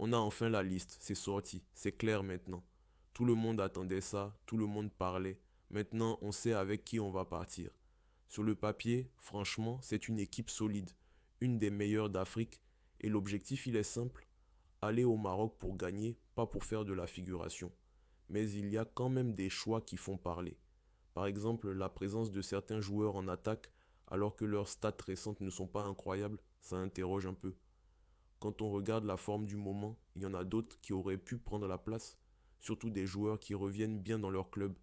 On a enfin la liste, c'est sorti, c'est clair maintenant. Tout le monde attendait ça, tout le monde parlait. Maintenant, on sait avec qui on va partir. Sur le papier, franchement, c'est une équipe solide, une des meilleures d'Afrique, et l'objectif il est simple, aller au Maroc pour gagner, pas pour faire de la figuration. Mais il y a quand même des choix qui font parler. Par exemple, la présence de certains joueurs en attaque alors que leurs stats récentes ne sont pas incroyables, ça interroge un peu. Quand on regarde la forme du moment, il y en a d'autres qui auraient pu prendre la place, surtout des joueurs qui reviennent bien dans leur club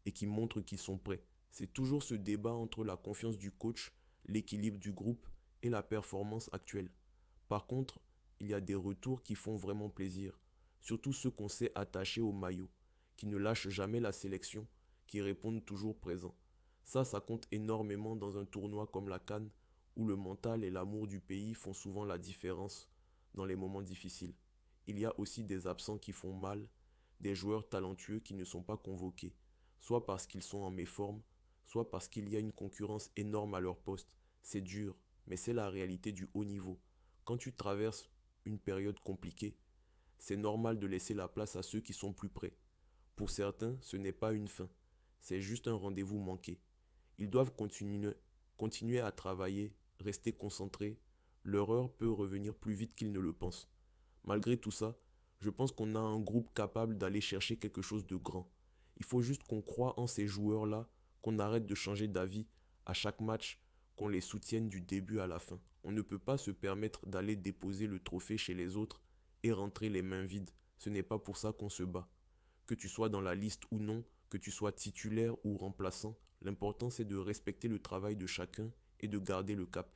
et qui montrent qu'ils sont prêts. C'est toujours ce débat entre la confiance du coach, l'équilibre du groupe et la performance actuelle. Par contre, il y a des retours qui font vraiment plaisir, surtout ceux qu'on sait attachés au maillot, qui ne lâchent jamais la sélection, qui répondent toujours présents. Ça compte énormément dans un tournoi comme la CAN, où le mental et l'amour du pays font souvent la différence dans les moments difficiles. Il y a aussi des absents qui font mal, des joueurs talentueux qui ne sont pas convoqués, soit parce qu'ils sont en méforme, soit parce qu'il y a une concurrence énorme à leur poste. C'est dur, mais c'est la réalité du haut niveau. Quand tu traverses une période compliquée, c'est normal de laisser la place à ceux qui sont plus près. Pour certains, ce n'est pas une fin, c'est juste un rendez-vous manqué. Ils doivent continuer à travailler, rester concentrés. Leur heure peut revenir plus vite qu'ils ne le pensent. Malgré tout ça, je pense qu'on a un groupe capable d'aller chercher quelque chose de grand. Il faut juste qu'on croie en ces joueurs-là, qu'on arrête de changer d'avis à chaque match, qu'on les soutienne du début à la fin. On ne peut pas se permettre d'aller déposer le trophée chez les autres et rentrer les mains vides. Ce n'est pas pour ça qu'on se bat. Que tu sois dans la liste ou non, que tu sois titulaire ou remplaçant, l'important c'est de respecter le travail de chacun et de garder le cap.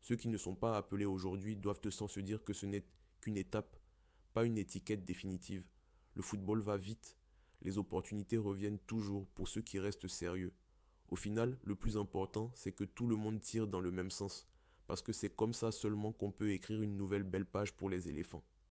Ceux qui ne sont pas appelés aujourd'hui doivent te se dire que ce n'est qu'une étape, pas une étiquette définitive. Le football va vite, les opportunités reviennent toujours pour ceux qui restent sérieux. Au final, le plus important, c'est que tout le monde tire dans le même sens, parce que c'est comme ça seulement qu'on peut écrire une nouvelle belle page pour les éléphants.